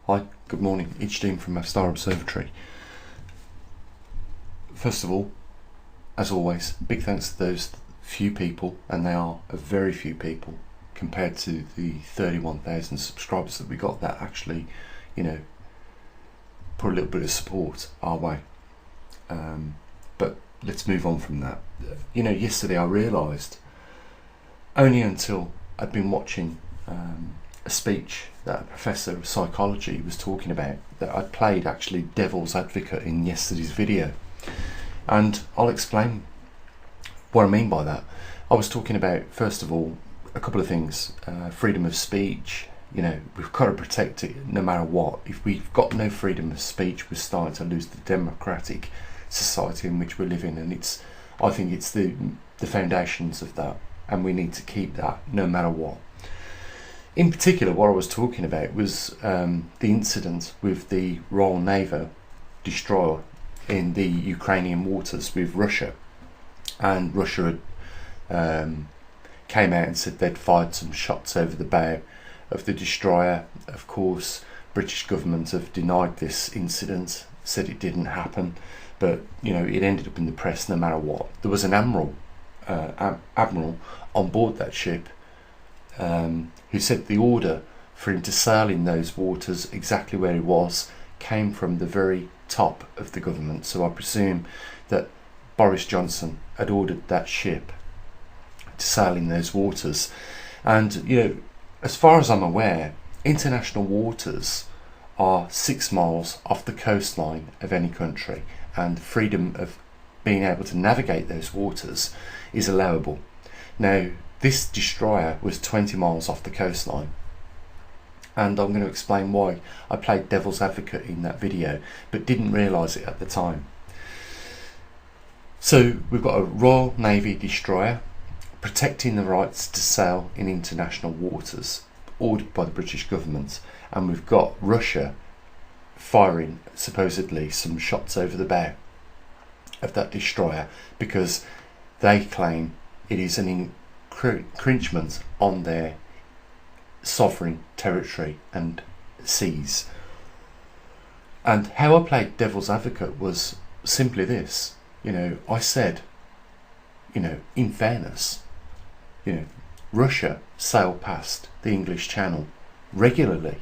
Hi, good morning. It's Dean from maverickstar Observatory. First of all, as always, big thanks to those few people, and they are a very few people compared to the 31,000 subscribers that we got, that actually, put a little bit of support our way. But let's move on from that. Yesterday I realised, only until I'd been watching a speech that a professor of psychology was talking about, that I'd played actually devil's advocate in yesterday's video. And I'll explain what I mean by that. I was talking about, first of all, a couple of things. Freedom of speech. We've got to protect it no matter what. If we've got no freedom of speech, we're starting to lose the democratic society in which we live in, and I think it's the foundations of that, and we need to keep that no matter what. In particular, what I was talking about was the incident with the Royal Navy destroyer in the Ukrainian waters with Russia, and Russia came out and said they'd fired some shots over the bow of the destroyer. Of course, British government have denied this incident, said it didn't happen, but it ended up in the press no matter what. There was an admiral on board that ship who said the order for him to sail in those waters exactly where he was came from the very top of the government. So I presume that Boris Johnson had ordered that ship to sail in those waters. And as far as I'm aware, international waters are 6 miles off the coastline of any country, and freedom of being able to navigate those waters is allowable. Now, this destroyer was 20 miles off the coastline, and I'm going to explain why I played devil's advocate in that video but didn't realise it at the time. So we've got a Royal Navy destroyer protecting the rights to sail in international waters, ordered by the British government, and we've got Russia firing supposedly some shots over the bow of that destroyer because they claim it is an encroachment on their sovereign territory and seas. And how I played devil's advocate was simply this. I said, in fairness, Russia sail past the English Channel regularly,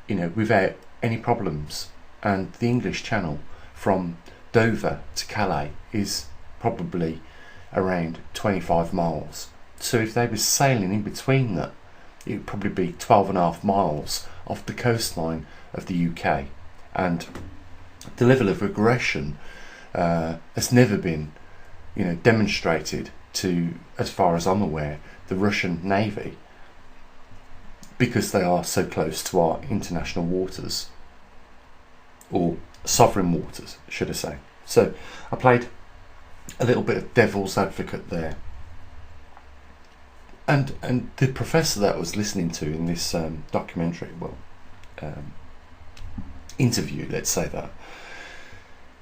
without any problems, and the English Channel from Dover to Calais is probably around 25 miles. So if they were sailing in between that, it would probably be 12.5 miles off the coastline of the UK. And the level of aggression has never been demonstrated to, as far as I'm aware, the Russian Navy, because they are so close to our international waters, or sovereign waters, should I say. So I played a little bit of devil's advocate there, and the professor that I was listening to in this documentary, interview, let's say, that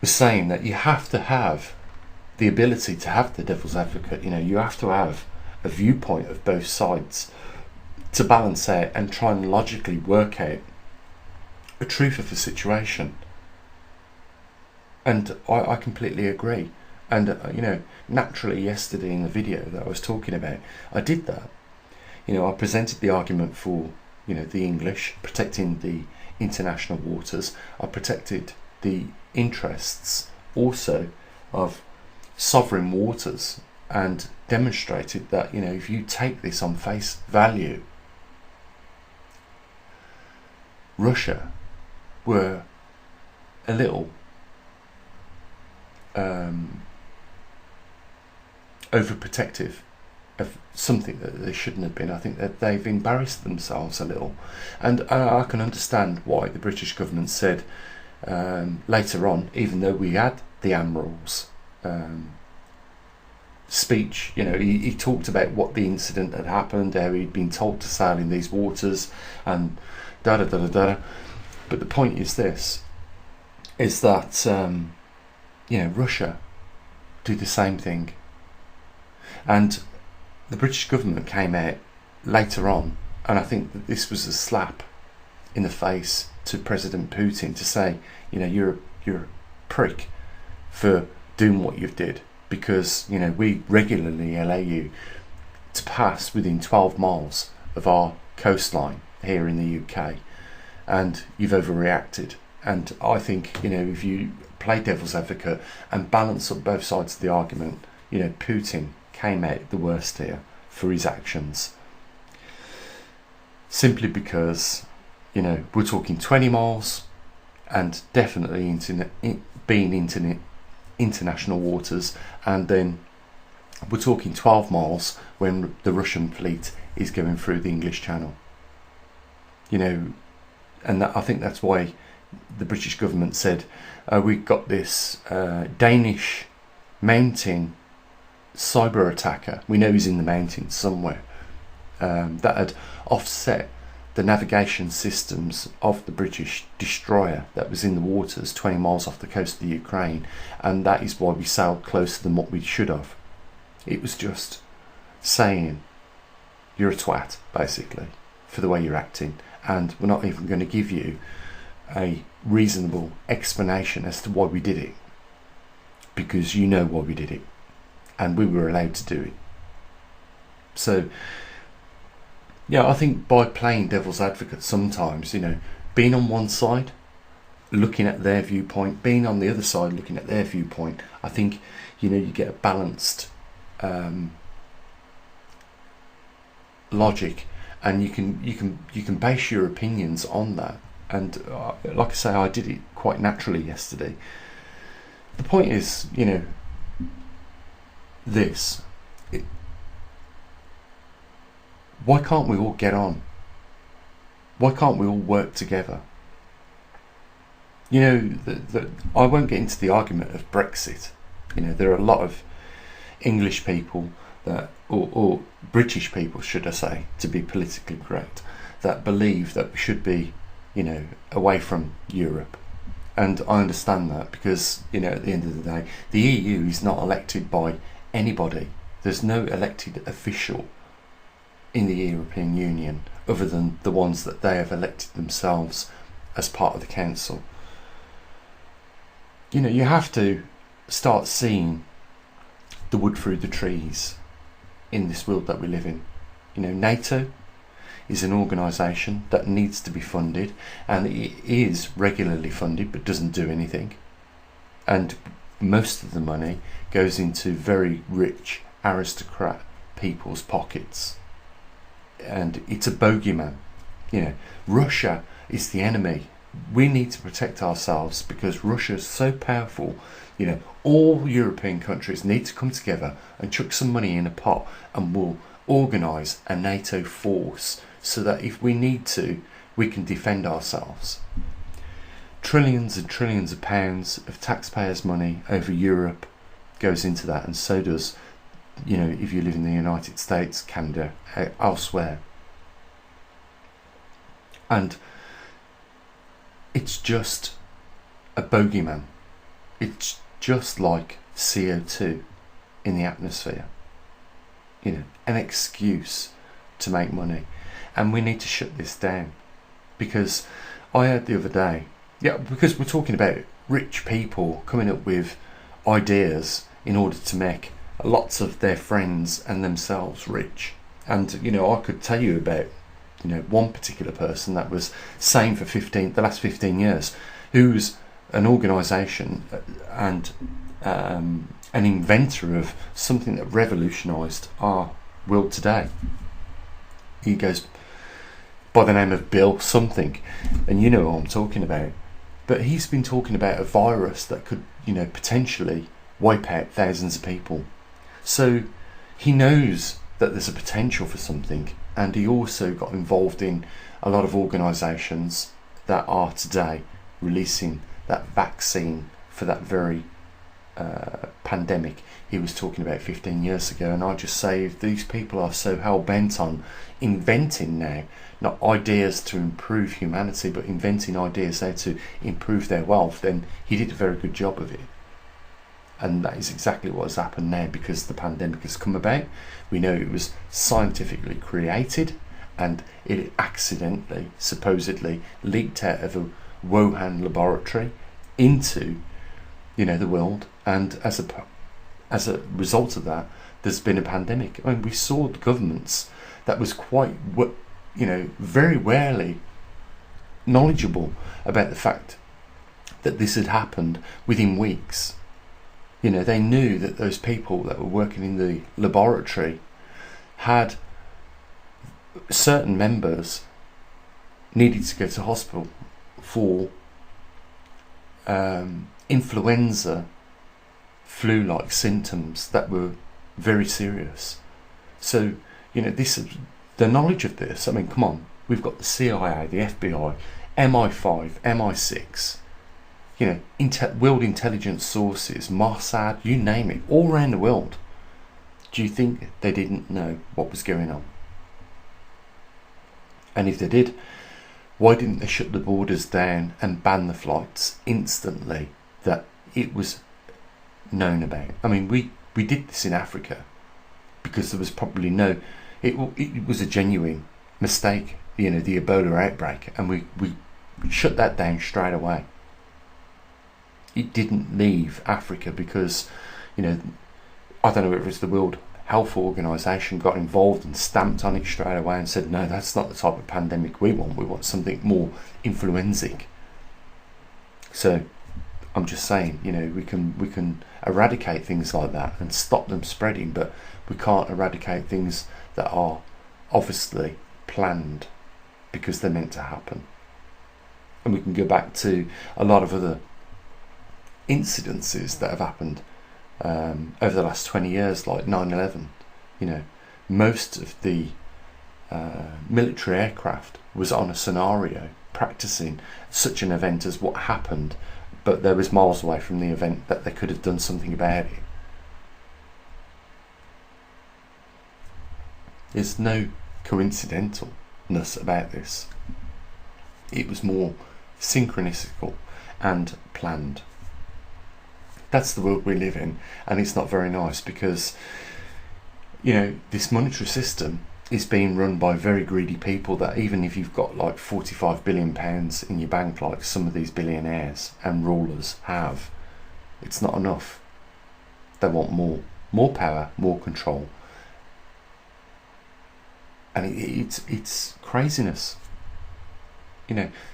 was saying that you have to have the ability to have the devil's advocate. You have to have a viewpoint of both sides to balance out and try and logically work out a truth of the situation. And I completely agree. And naturally, yesterday in the video that I was talking about, I did that. I presented the argument for the English protecting the international waters. I protected the interests also of sovereign waters, and demonstrated that if you take this on face value, Russia were a little overprotective of something that they shouldn't have been. I think that they've embarrassed themselves a little, and I can understand why the British government said later on, even though we had the admiral's speech, he talked about what the incident had happened, how he'd been told to sail in these waters, and da da da da da. But the point is this: is that Russia do the same thing, and the British government came out later on, and I think that this was a slap in the face to President Putin to say, you're a prick for doing what you've did, because we regularly allow you to pass within 12 miles of our coastline here in the UK, and you've overreacted. And I think if you play devil's advocate and balance up both sides of the argument, Putin came out the worst here for his actions, simply because we're talking 20 miles and definitely being into international waters, and then we're talking 12 miles when the Russian fleet is going through the English Channel. And I think that's why the British government said, we've got this Danish mountain cyber attacker, we know he's in the mountains somewhere, that had offset the navigation systems of the British destroyer that was in the waters 20 miles off the coast of the Ukraine, and that is why we sailed closer than what we should have. It was just saying, you're a twat, basically, for the way you're acting, and we're not even going to give you a reasonable explanation as to why we did it, because you know why we did it, and we were allowed to do it. So yeah, I think by playing devil's advocate sometimes, being on one side, looking at their viewpoint, being on the other side, looking at their viewpoint, I think, you get a balanced logic, and you can base your opinions on that. And like I say, I did it quite naturally yesterday. The point is, why can't we all get on? Why can't we all work together? I won't get into the argument of Brexit. There are a lot of English people that, or British people, should I say, to be politically correct, that believe that we should be, away from Europe. And I understand that, because, at the end of the day, the EU is not elected by anybody. There's no elected official in the European Union other than the ones that they have elected themselves as part of the council. You have to start seeing the wood through the trees in this world that we live in. NATO is an organisation that needs to be funded, and it is regularly funded but doesn't do anything, and most of the money goes into very rich aristocrat people's pockets, and it's a bogeyman. Russia is the enemy. We need to protect ourselves because Russia is so powerful. All European countries need to come together and chuck some money in a pot, and we'll organise a NATO force so that if we need to, we can defend ourselves. Trillions and trillions of pounds of taxpayers' money over Europe goes into that, and so does, if you live in the United States, Canada, elsewhere. And it's just a bogeyman. It's just like CO2 in the atmosphere. An excuse to make money. And we need to shut this down. Because I heard the other day, because we're talking about rich people coming up with ideas in order to make lots of their friends and themselves rich. And I could tell you about one particular person that was sane for the last 15 years, who's an organisation and an inventor of something that revolutionised our world today. He goes by the name of Bill something, and you know what I'm talking about. But he's been talking about a virus that could potentially wipe out thousands of people. So he knows that there's a potential for something, and he also got involved in a lot of organisations that are today releasing that vaccine for that very pandemic he was talking about 15 years ago. And I just say, if these people are so hell-bent on inventing now, not ideas to improve humanity, but inventing ideas there to improve their wealth, then he did a very good job of it. And that is exactly what has happened now, because the pandemic has come about. We know it was scientifically created, and it accidentally, supposedly, leaked out of a Wuhan laboratory into, the world, and as a result of that, there's been a pandemic. I mean, we saw the governments that was quite, very rarely knowledgeable about the fact that this had happened within weeks. They knew that those people that were working in the laboratory had certain members needed to go to hospital for influenza flu-like symptoms that were very serious. So the knowledge of this, I mean, come on, we've got the CIA, the FBI, MI5, MI6, world intelligence sources, Mossad, you name it, all around the world. Do you think they didn't know what was going on? And if they did, why didn't they shut the borders down and ban the flights instantly that it was known about? I mean, we did this in Africa because there was probably it was a genuine mistake, the Ebola outbreak, and we shut that down straight away. It didn't leave Africa because, I don't know if it was the World Health Organization got involved and stamped on it straight away and said, no, that's not the type of pandemic we want something more influenzic. So I'm just saying, we can eradicate things like that and stop them spreading, but we can't eradicate things that are obviously planned because they're meant to happen. And we can go back to a lot of other incidences that have happened over the last 20 years, like 9/11. Most of the military aircraft was on a scenario practicing such an event as what happened, but they was miles away from the event that they could have done something about it. There's no coincidentalness about this. It was more synchronicical and planned. That's the world we live in, and it's not very nice because, this monetary system is being run by very greedy people that even if you've got like £45 billion in your bank, like some of these billionaires and rulers have, it's not enough. They want more power, more control. And it's craziness.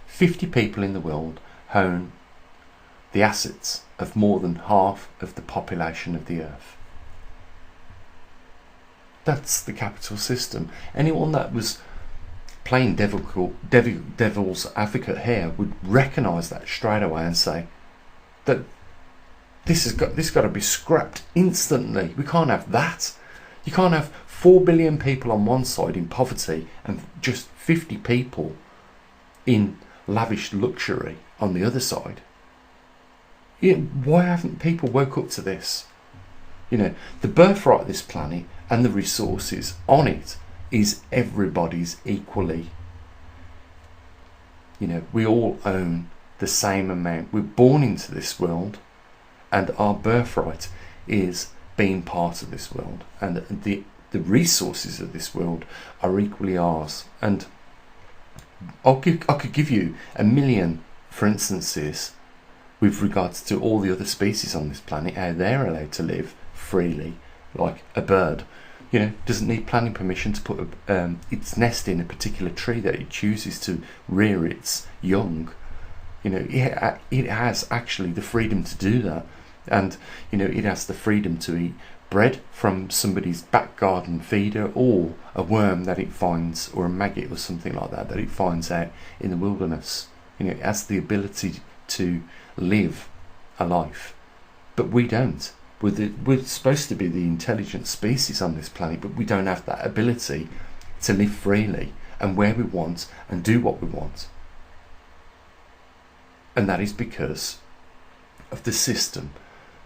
50 people in the world own the assets of more than half of the population of the earth. That's the capital system. Anyone that was playing devil's advocate here would recognise that straight away and say that this got to be scrapped instantly. We can't have that. You can't have 4 billion people on one side in poverty and just 50 people in lavish luxury on the other side. Why haven't people woke up to this? The birthright of this planet and the resources on it is everybody's equally. We all own the same amount. We're born into this world, and our birthright is being part of this world, and the resources of this world are equally ours. And I could give you a million, for instances, with regards to all the other species on this planet, how they're allowed to live freely, like a bird. Doesn't need planning permission to put its nest in a particular tree that it chooses to rear its young. It has actually the freedom to do that, and it has the freedom to eat bread from somebody's back garden feeder, or a worm that it finds, or a maggot or something like that it finds out in the wilderness. It has the ability to live a life, but we don't. We're supposed to be the intelligent species on this planet, but we don't have that ability to live freely and where we want and do what we want. And that is because of the system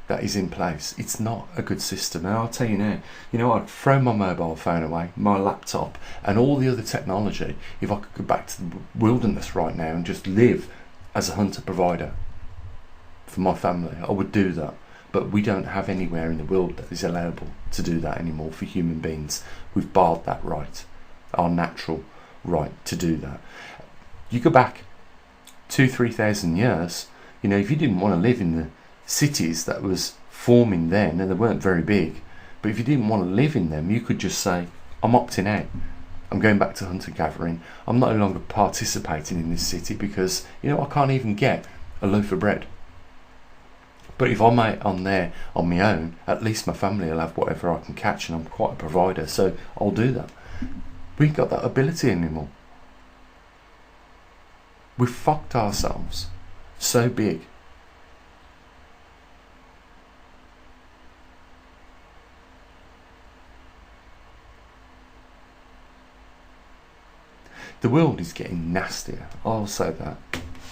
that is in place. It's not a good system. And I'll tell you now, I'd throw my mobile phone away, my laptop, and all the other technology if I could go back to the wilderness right now and just live as a hunter-provider for my family. I would do that. But we don't have anywhere in the world that is allowable to do that anymore for human beings. We've barred that right. Our natural right to do that. You go back 2,000-3,000 years, if you didn't want to live in the cities that was forming then, and they weren't very big, but if you didn't want to live in them, you could just say, I'm opting out. I'm going back to hunter-gathering. I'm no longer participating in this city because, I can't even get a loaf of bread. But if I'm out on there on my own, at least my family will have whatever I can catch, and I'm quite a provider, so I'll do that. We ain't got that ability anymore. We've fucked ourselves so big. The world is getting nastier, I'll say that.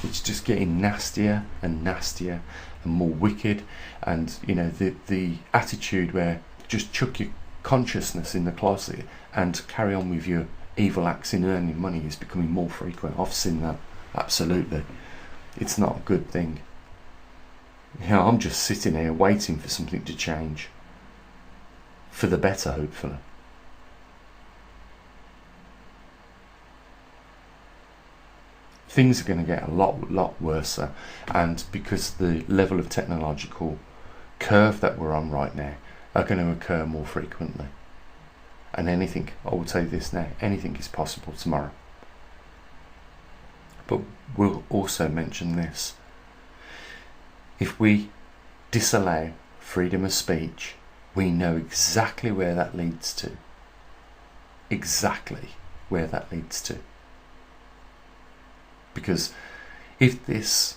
It's just getting nastier and nastier and more wicked, and the attitude where just chuck your consciousness in the closet and carry on with your evil acts in earning money is becoming more frequent. I've seen that, absolutely. It's not a good thing. I'm just sitting here waiting for something to change. For the better, hopefully. Things are going to get a lot worse, and because the level of technological curve that we're on right now are going to occur more frequently. And anything, I will tell you this now, anything is possible tomorrow. But we'll also mention this. If we disallow freedom of speech, we know exactly where that leads to. Exactly where that leads to. Because if this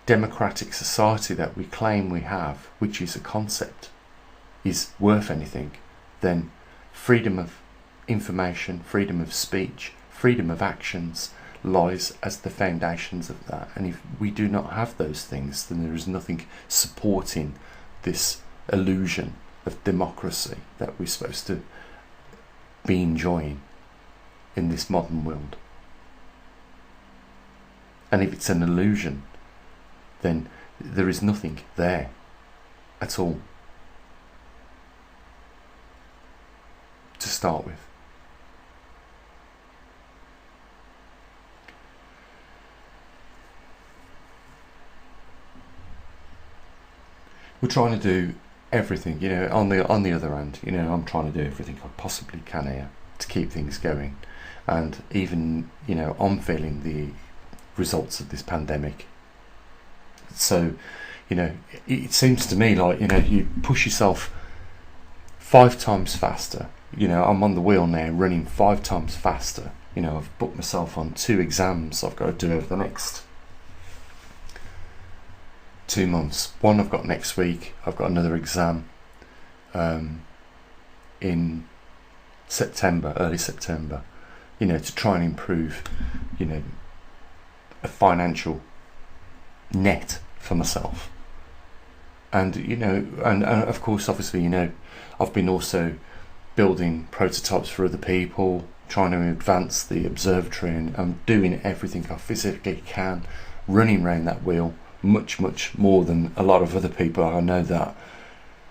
democratic society that we claim we have, which is a concept, is worth anything, then freedom of information, freedom of speech, freedom of actions lies as the foundations of that. And if we do not have those things, then there is nothing supporting this illusion of democracy that we're supposed to be enjoying in this modern world. And if it's an illusion, then there is nothing there at all to start with. We're trying to do everything, on the other hand, I'm trying to do everything I possibly can here to keep things going. And even, I'm feeling the results of this pandemic. So, it seems to me like, you push yourself 5 times faster. I'm on the wheel now, running 5 times faster. I've booked myself on 2 exams I've got to do over the next 2 months. One I've got next week. I've got another exam in September, early September, to try and improve, a financial net for myself. And and of course, obviously, I've been also building prototypes for other people, trying to advance the observatory, and I'm doing everything I physically can, running around that wheel much more than a lot of other people, I know that.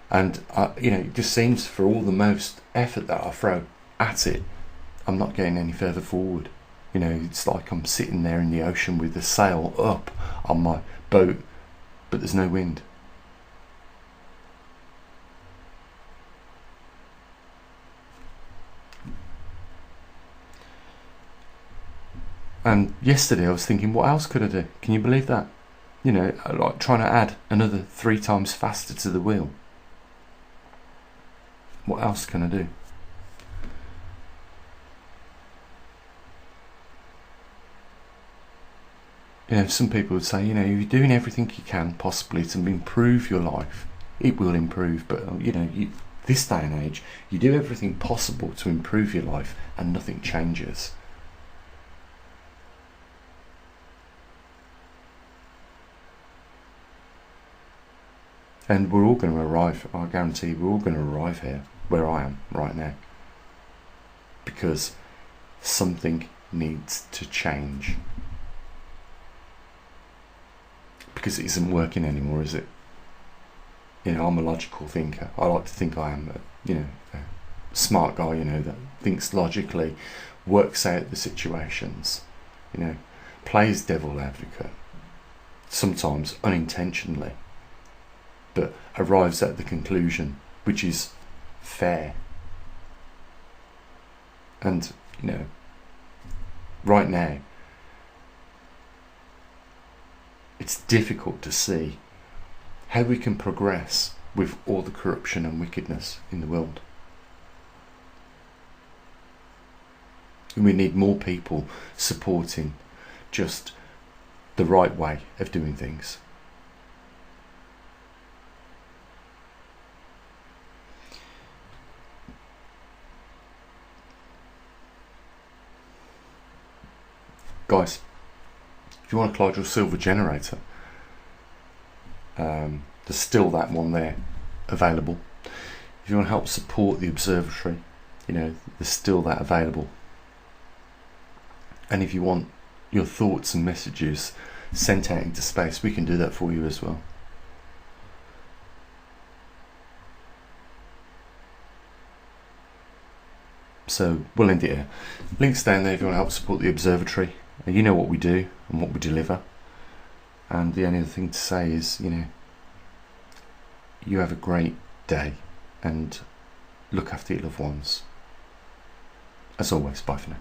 And it just seems, for all the most effort that I throw at it, I'm not getting any further forward. It's like I'm sitting there in the ocean with the sail up on my boat, but there's no wind. And yesterday I was thinking, what else could I do? Can you believe that? Like trying to add another 3 times faster to the wheel. What else can I do? Some people would say, you're doing everything you can possibly to improve your life. It will improve, but this day and age, you do everything possible to improve your life and nothing changes. And we're all going to arrive, I guarantee we're all going to arrive here, where I am right now. Because something needs to change. Because it isn't working anymore, is it? I'm a logical thinker. I like to think I am, smart guy, that thinks logically, works out the situations, plays devil advocate, sometimes unintentionally, but arrives at the conclusion which is fair. And, right now, it's difficult to see how we can progress with all the corruption and wickedness in the world. And we need more people supporting just the right way of doing things. Guys, if you want to collide your silver generator, there's still that one there available. If you want to help support the observatory, there's still that available. And if you want your thoughts and messages sent out into space, we can do that for you as well. So we'll end it here. Links down there if you want to help support the observatory. You know what we do and what we deliver. And the only other thing to say is, you have a great day and look after your loved ones. As always, bye for now.